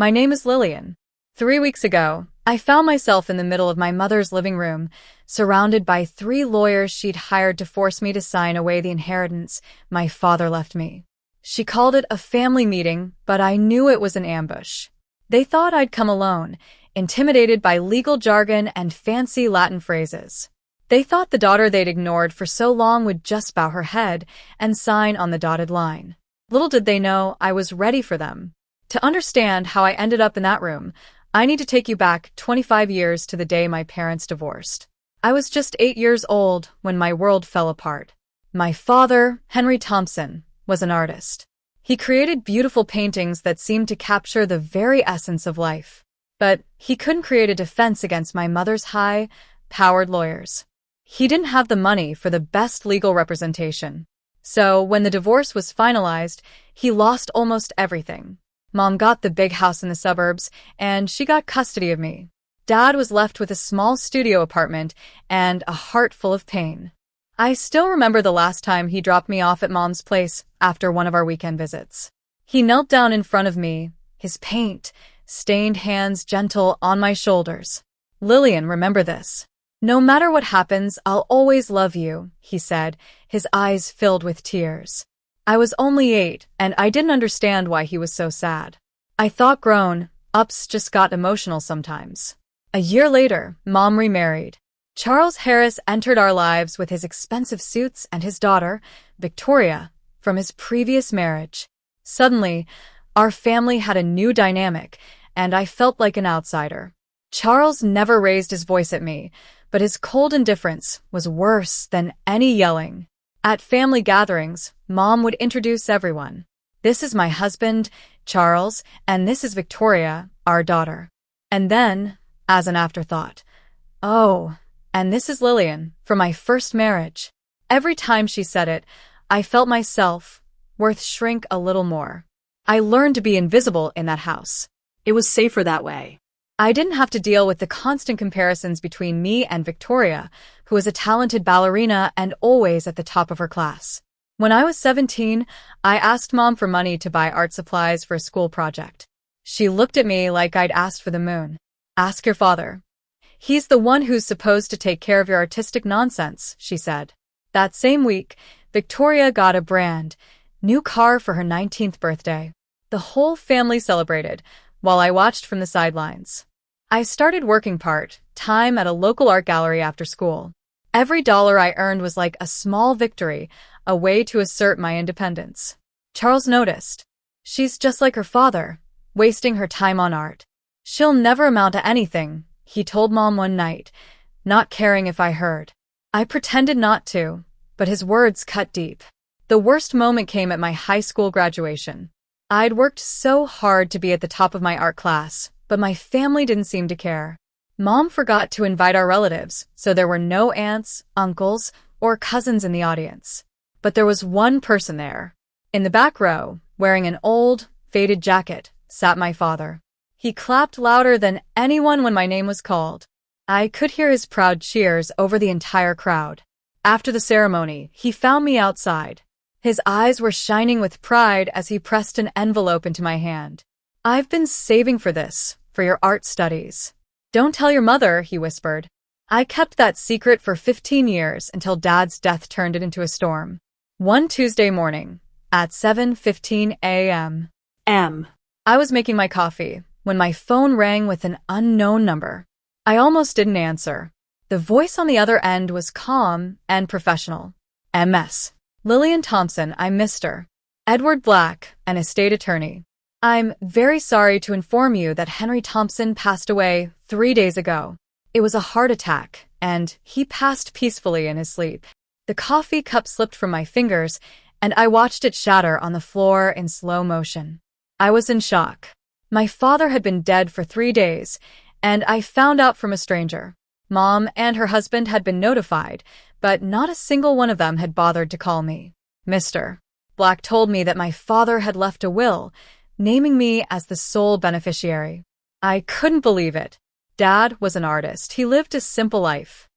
My name is Lillian. 3 weeks ago, I found myself in the middle of my mother's living room, surrounded by 3 lawyers she'd hired to force me to sign away the inheritance my father left me. She called it a family meeting, but I knew it was an ambush. They thought I'd come alone, intimidated by legal jargon and fancy Latin phrases. They thought the daughter they'd ignored for so long would just bow her head and sign on the dotted line. Little did they know I was ready for them. To understand how I ended up in that room, I need to take you back 25 years to the day my parents divorced. I was just 8 years old when my world fell apart. My father, Henry Thompson, was an artist. He created beautiful paintings that seemed to capture the very essence of life. But he couldn't create a defense against my mother's high-powered lawyers. He didn't have the money for the best legal representation. So when the divorce was finalized, he lost almost everything. Mom got the big house in the suburbs, and she got custody of me. Dad was left with a small studio apartment and a heart full of pain. I still remember the last time he dropped me off at Mom's place after one of our weekend visits. He knelt down in front of me, his paint-stained hands gentle on my shoulders. "Lillian, remember this. No matter what happens, I'll always love you," he said, his eyes filled with tears. I was only 8, and I didn't understand why he was so sad. I thought grown-ups just got emotional sometimes. A year later, Mom remarried. Charles Harris entered our lives with his expensive suits and his daughter, Victoria, from his previous marriage. Suddenly, our family had a new dynamic, and I felt like an outsider. Charles never raised his voice at me, but his cold indifference was worse than any yelling. At family gatherings, Mom would introduce everyone. "This is my husband, Charles, and this is Victoria, our daughter." And then, as an afterthought, "Oh, and this is Lillian, from my first marriage." Every time she said it, I felt myself worth shrink a little more. I learned to be invisible in that house. It was safer that way. I didn't have to deal with the constant comparisons between me and Victoria, who was a talented ballerina and always at the top of her class. When I was 17, I asked Mom for money to buy art supplies for a school project. She looked at me like I'd asked for the moon. "Ask your father. He's the one who's supposed to take care of your artistic nonsense," she said. That same week, Victoria got a brand new car for her 19th birthday. The whole family celebrated, while I watched from the sidelines. I started working part-time at a local art gallery after school. Every dollar I earned was like a small victory, a way to assert my independence. Charles noticed. "She's just like her father, wasting her time on art. She'll never amount to anything," he told Mom one night, not caring if I heard. I pretended not to, but his words cut deep. The worst moment came at my high school graduation. I'd worked so hard to be at the top of my art class, but my family didn't seem to care. Mom forgot to invite our relatives, so there were no aunts, uncles, or cousins in the audience. But there was one person there. In the back row, wearing an old, faded jacket, sat my father. He clapped louder than anyone when my name was called. I could hear his proud cheers over the entire crowd. After the ceremony, he found me outside. His eyes were shining with pride as he pressed an envelope into my hand. "I've been saving for this, for your art studies. Don't tell your mother," he whispered. I kept that secret for 15 years until Dad's death turned it into a storm. One Tuesday morning, at 7:15 a.m., I was making my coffee when my phone rang with an unknown number. I almost didn't answer. The voice on the other end was calm and professional. "MS. Lillian Thompson, I'm Mr. Edward Black, an estate attorney. I'm very sorry to inform you that Henry Thompson passed away 3 days ago. It was a heart attack, and he passed peacefully in his sleep." The coffee cup slipped from my fingers, and I watched it shatter on the floor in slow motion. I was in shock. My father had been dead for 3 days, and I found out from a stranger. Mom and her husband had been notified, but not a single one of them had bothered to call me. Mr. Black told me that my father had left a will, naming me as the sole beneficiary. I couldn't believe it. Dad was an artist. He lived a simple life.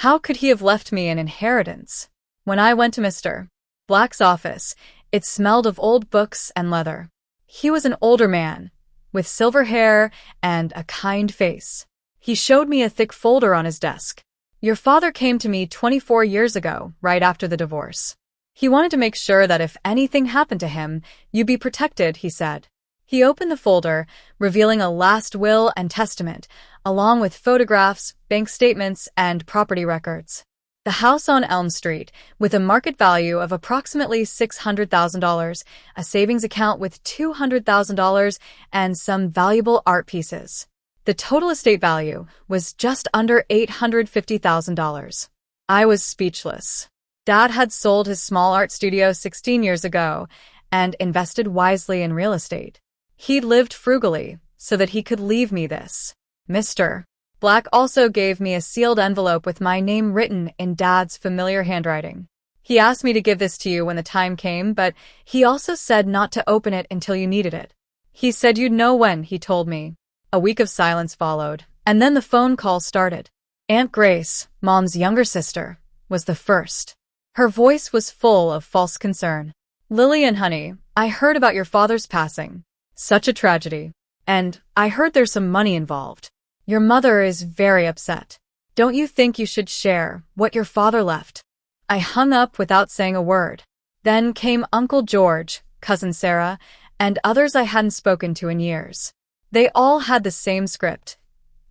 How could he have left me an inheritance? When I went to Mr. Black's office, it smelled of old books and leather. He was an older man, with silver hair and a kind face. He showed me a thick folder on his desk. Your father came to me 24 years ago, right after the divorce. He wanted to make sure that if anything happened to him, you'd be protected, he said. He opened the folder, revealing a last will and testament, along with photographs, bank statements, and property records. The house on Elm Street, with a market value of approximately $600,000, a savings account with $200,000, and some valuable art pieces. The total estate value was just under $850,000. I was speechless. Dad had sold his small art studio 16 years ago and invested wisely in real estate. He'd lived frugally so that he could leave me this. Mr. Black also gave me a sealed envelope with my name written in Dad's familiar handwriting. He asked me to give this to you when the time came, but he also said not to open it until you needed it. He said you'd know when, he told me. A week of silence followed, and then the phone call started. Aunt Grace, Mom's younger sister, was the first. Her voice was full of false concern. Lillian, honey, I heard about your father's passing. Such a tragedy. And I heard there's some money involved. Your mother is very upset. Don't you think you should share what your father left? I hung up without saying a word. Then came Uncle George, Cousin Sarah, and others I hadn't spoken to in years. They all had the same script.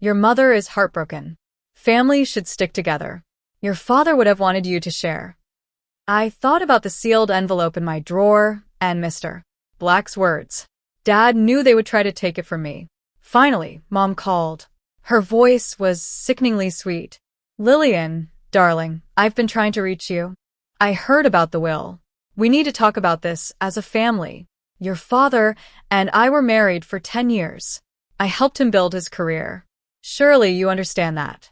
Your mother is heartbroken. Families should stick together. Your father would have wanted you to share. I thought about the sealed envelope in my drawer and Mr. Black's words. Dad knew they would try to take it from me. Finally, Mom called. Her voice was sickeningly sweet. Lillian, darling, I've been trying to reach you. I heard about the will. We need to talk about this as a family. Your father and I were married for 10 years. I helped him build his career. Surely you understand that.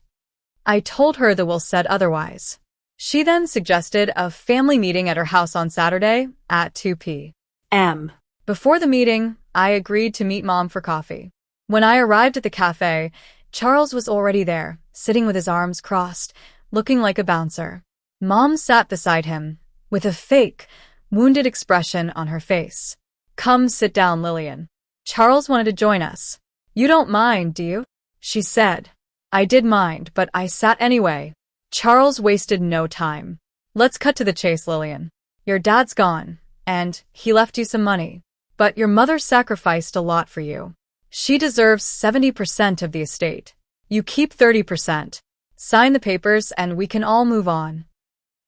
I told her the will said otherwise. She then suggested a family meeting at her house on Saturday at 2 p.m. Before the meeting, I agreed to meet Mom for coffee. When I arrived at the cafe, Charles was already there, sitting with his arms crossed, looking like a bouncer. Mom sat beside him, with a fake, wounded expression on her face. Come sit down, Lillian. Charles wanted to join us. You don't mind, do you? She said. I did mind, but I sat anyway. Charles wasted no time. Let's cut to the chase, Lillian. Your dad's gone, and he left you some money. But your mother sacrificed a lot for you. She deserves 70% of the estate. You keep 30%. Sign the papers and we can all move on.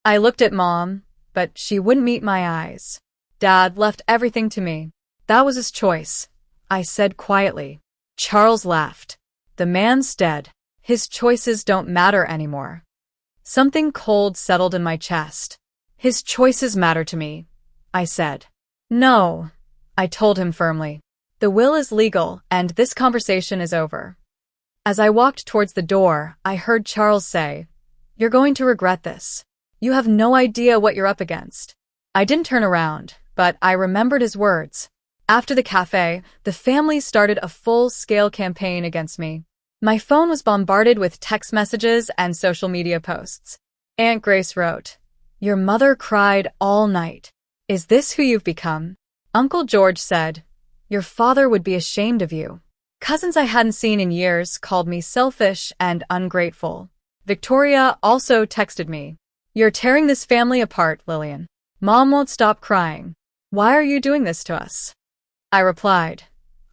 I looked at Mom, but she wouldn't meet my eyes. Dad left everything to me. That was his choice, I said quietly. Charles laughed. The man's dead. His choices don't matter anymore. Something cold settled in my chest. His choices matter to me, I said. No, I told him firmly. The will is legal, and this conversation is over. As I walked towards the door, I heard Charles say, You're going to regret this. You have no idea what you're up against. I didn't turn around, but I remembered his words. After the cafe, the family started a full-scale campaign against me. My phone was bombarded with text messages and social media posts. Aunt Grace wrote, Your mother cried all night. Is this who you've become? Uncle George said, Your father would be ashamed of you. Cousins I hadn't seen in years called me selfish and ungrateful. Victoria also texted me, You're tearing this family apart, Lillian. Mom won't stop crying. Why are you doing this to us? I replied,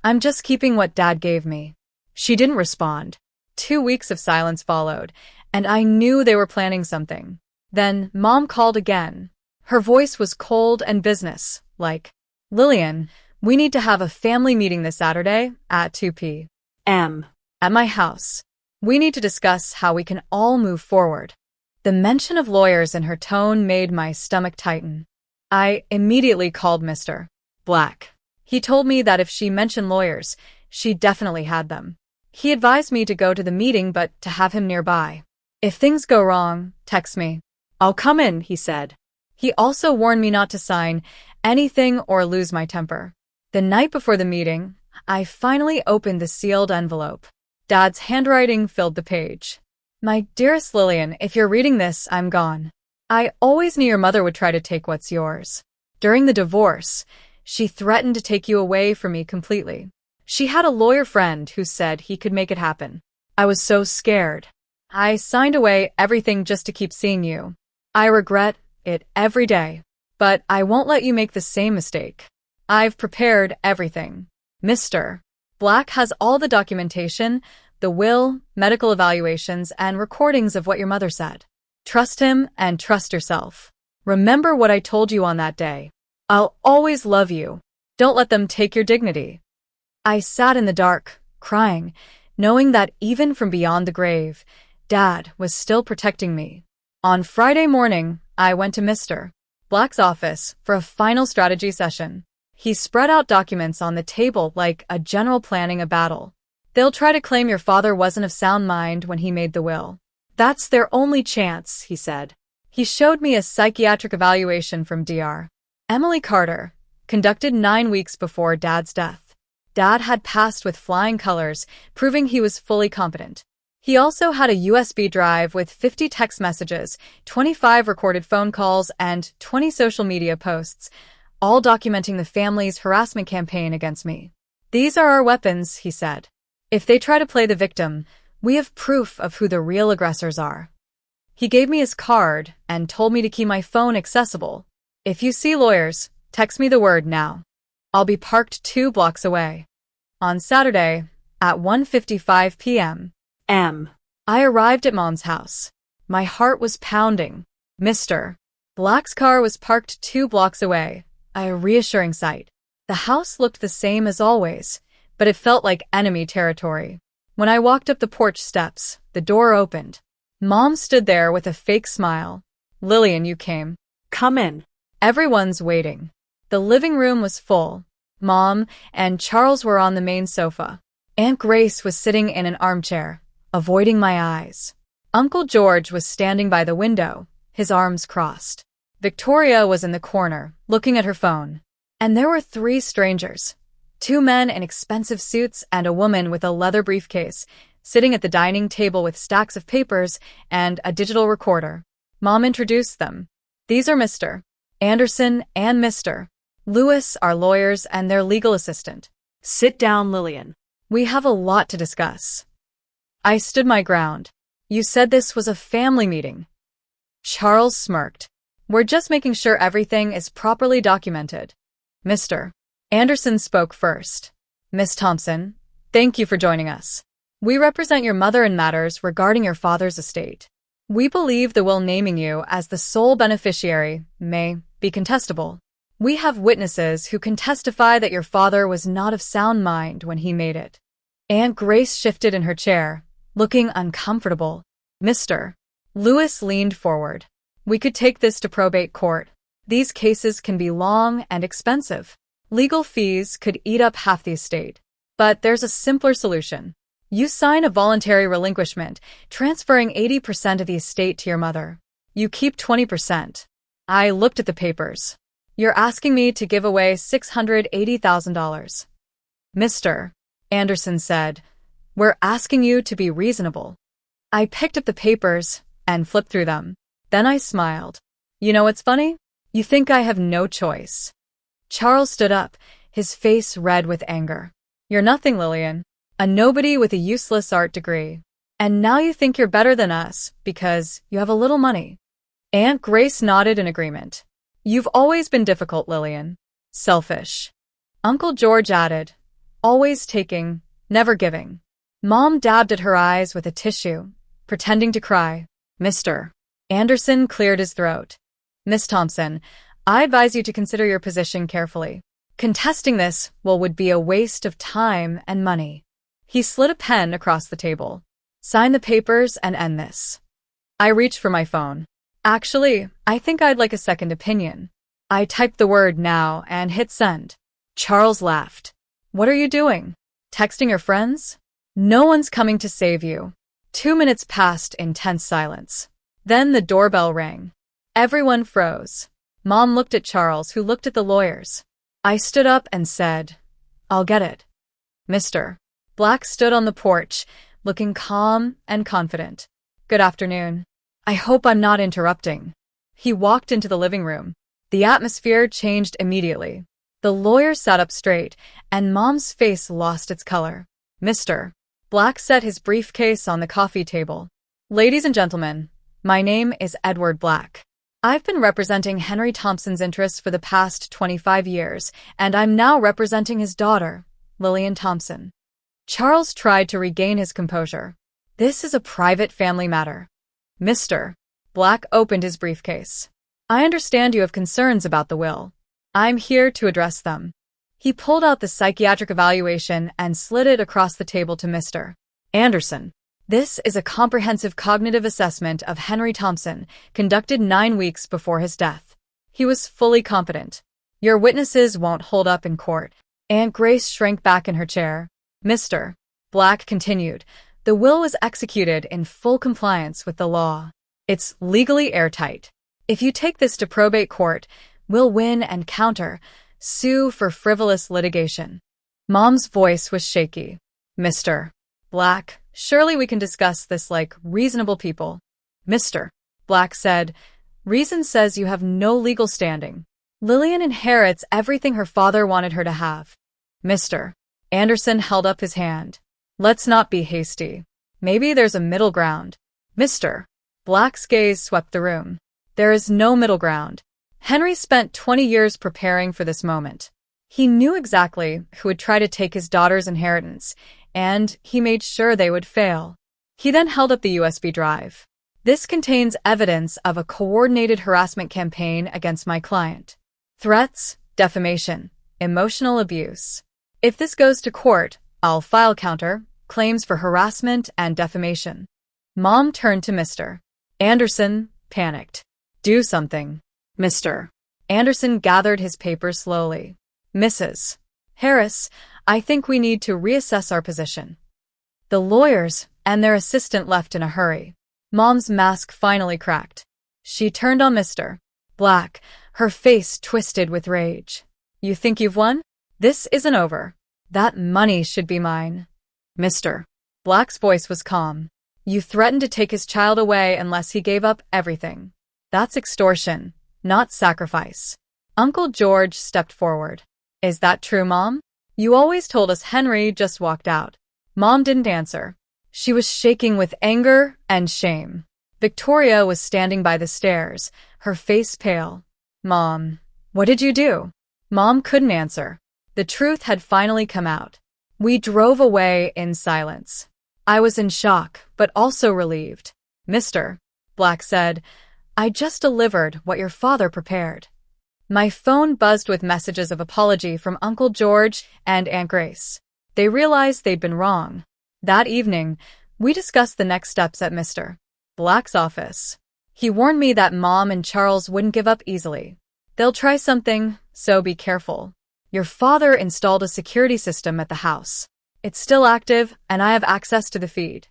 I'm just keeping what Dad gave me. She didn't respond. 2 weeks of silence followed, and I knew they were planning something. Then Mom called again. Her voice was cold and business-like. Lillian, we need to have a family meeting this Saturday at 2 p.m. at my house. We need to discuss how we can all move forward. The mention of lawyers in her tone made my stomach tighten. I immediately called Mr. Black. He told me that if she mentioned lawyers, she definitely had them. He advised me to go to the meeting but to have him nearby. If things go wrong, text me. I'll come in, he said. He also warned me not to sign anything or lose my temper. The night before the meeting, I finally opened the sealed envelope. Dad's handwriting filled the page. My dearest Lillian, if you're reading this, I'm gone. I always knew your mother would try to take what's yours. During the divorce, she threatened to take you away from me completely. She had a lawyer friend who said he could make it happen. I was so scared. I signed away everything just to keep seeing you. I regret it every day. But I won't let you make the same mistake. I've prepared everything. Mr. Black has all the documentation, the will, medical evaluations, and recordings of what your mother said. Trust him and trust yourself. Remember what I told you on that day. I'll always love you. Don't let them take your dignity. I sat in the dark, crying, knowing that even from beyond the grave, Dad was still protecting me. On Friday morning, I went to Mr. Black's office for a final strategy session. He spread out documents on the table like a general planning a battle. They'll try to claim your father wasn't of sound mind when he made the will. That's their only chance, he said. He showed me a psychiatric evaluation from Dr. Emily Carter, conducted 9 weeks before Dad's death. Dad had passed with flying colors, proving he was fully competent. He also had a USB drive with 50 text messages, 25 recorded phone calls, and 20 social media posts, all documenting the family's harassment campaign against me. These are our weapons, he said. If they try to play the victim, we have proof of who the real aggressors are. He gave me his card and told me to keep my phone accessible. If you see lawyers, text me the word now. I'll be parked 2 blocks away. On Saturday, at 1:55 p.m., I arrived at Mom's house. My heart was pounding. Mr. Black's car was parked 2 blocks away, a reassuring sight. The house looked the same as always, but it felt like enemy territory. When I walked up the porch steps, the door opened. Mom stood there with a fake smile. Lillian, you came. Come in. Everyone's waiting. The living room was full. Mom and Charles were on the main sofa. Aunt Grace was sitting in an armchair, avoiding my eyes. Uncle George was standing by the window, his arms crossed. Victoria was in the corner, looking at her phone. And there were 3 strangers. 2 men in expensive suits and a woman with a leather briefcase, sitting at the dining table with stacks of papers and a digital recorder. Mom introduced them. These are Mr. Anderson and Mr. Lewis, our lawyers, and their legal assistant. Sit down, Lillian. We have a lot to discuss. I stood my ground. You said this was a family meeting. Charles smirked. We're just making sure everything is properly documented. Mr. Anderson spoke first. Miss Thompson, thank you for joining us. We represent your mother in matters regarding your father's estate. We believe the will naming you as the sole beneficiary may be contestable. We have witnesses who can testify that your father was not of sound mind when he made it. Aunt Grace shifted in her chair, looking uncomfortable. Mr. Lewis leaned forward. We could take this to probate court. These cases can be long and expensive. Legal fees could eat up half the estate. But there's a simpler solution. You sign a voluntary relinquishment, transferring 80% of the estate to your mother. You keep 20%. I looked at the papers. You're asking me to give away $680,000. Mr. Anderson said, we're asking you to be reasonable. I picked up the papers and flipped through them. Then I smiled. You know what's funny? You think I have no choice. Charles stood up, his face red with anger. You're nothing, Lillian. A nobody with a useless art degree. And now you think you're better than us because you have a little money. Aunt Grace nodded in agreement. You've always been difficult, Lillian. Selfish. Uncle George added, always taking, never giving. Mom dabbed at her eyes with a tissue, pretending to cry. Mr. Anderson cleared his throat. Miss Thompson, I advise you to consider your position carefully. Contesting this would be a waste of time and money. He slid a pen across the table. Sign the papers and end this. I reached for my phone. Actually, I think I'd like a second opinion. I typed the word now and hit send. Charles laughed. What are you doing? Texting your friends? No one's coming to save you. 2 minutes passed in tense silence. Then the doorbell rang. Everyone froze. Mom looked at Charles, who looked at the lawyers. I stood up and said, I'll get it. Mr. Black stood on the porch, looking calm and confident. Good afternoon. I hope I'm not interrupting. He walked into the living room. The atmosphere changed immediately. The lawyer sat up straight, and Mom's face lost its color. Mr. Black set his briefcase on the coffee table. Ladies and gentlemen, my name is Edward Black. I've been representing Henry Thompson's interests for the past 25 years, and I'm now representing his daughter, Lillian Thompson. Charles tried to regain his composure. This is a private family matter. Mr. Black opened his briefcase. I understand you have concerns about the will. I'm here to address them. He pulled out the psychiatric evaluation and slid it across the table to Mr. Anderson. This is a comprehensive cognitive assessment of Henry Thompson, conducted 9 weeks before his death. He was fully competent. Your witnesses won't hold up in court. Aunt Grace shrank back in her chair. Mr. Black continued. The will was executed in full compliance with the law. It's legally airtight. If you take this to probate court, we'll win and sue for frivolous litigation. Mom's voice was shaky. Mr. Black, surely we can discuss this like reasonable people. Mr. Black said, reason says you have no legal standing. Lillian inherits everything her father wanted her to have. Mr. Anderson held up his hand. Let's not be hasty. Maybe there's a middle ground. Mr. Black's gaze swept the room. There is no middle ground. Henry spent 20 years preparing for this moment. He knew exactly who would try to take his daughter's inheritance, and he made sure they would fail. He then held up the USB drive. This contains evidence of a coordinated harassment campaign against my client. Threats, defamation, emotional abuse. If this goes to court, I'll file counter claims for harassment and defamation. Mom turned to Mr. Anderson, panicked. Do something. Mr. Anderson gathered his papers slowly. Mrs. Harris, I think we need to reassess our position. The lawyers and their assistant left in a hurry. Mom's mask finally cracked. She turned on Mr. Black, her face twisted with rage. You think you've won? This isn't over. That money should be mine. Mr. Black's voice was calm. You threatened to take his child away unless he gave up everything. That's extortion, not sacrifice. Uncle George stepped forward. Is that true, Mom? You always told us Henry just walked out. Mom didn't answer. She was shaking with anger and shame. Victoria was standing by the stairs, her face pale. Mom, what did you do? Mom couldn't answer. The truth had finally come out. We drove away in silence. I was in shock, but also relieved. Mr. Black said, I just delivered what your father prepared. My phone buzzed with messages of apology from Uncle George and Aunt Grace. They realized they'd been wrong. That evening, we discussed the next steps at Mr. Black's office. He warned me that Mom and Charles wouldn't give up easily. They'll try something, so be careful. Your father installed a security system at the house. It's still active, and I have access to the feed.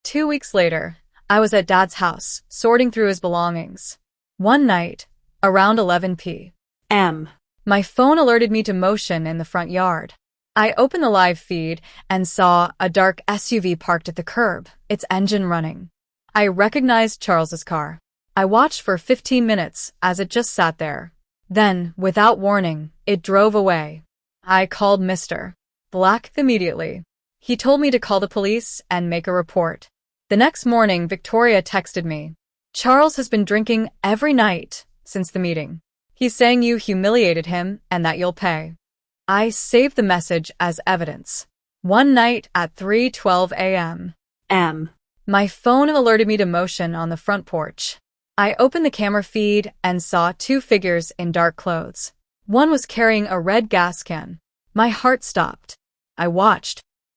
2 weeks later, I was at Dad's house, sorting through his belongings. One night, around 11 p.m., my phone alerted me to motion in the front yard. I opened the live feed and saw a dark SUV parked at the curb, its engine running. I recognized Charles's car. I watched for 15 minutes as it just sat there. Then, without warning, it drove away. I called Mr. Black immediately. He told me to call the police and make a report. The next morning, Victoria texted me. Charles has been drinking every night since the meeting. He's saying you humiliated him and that you'll pay. I saved the message as evidence. One night at 3:12 a.m. My phone alerted me to motion on the front porch. I opened the camera feed and saw 2 figures in dark clothes. One was carrying a red gas can. My heart stopped. I watched.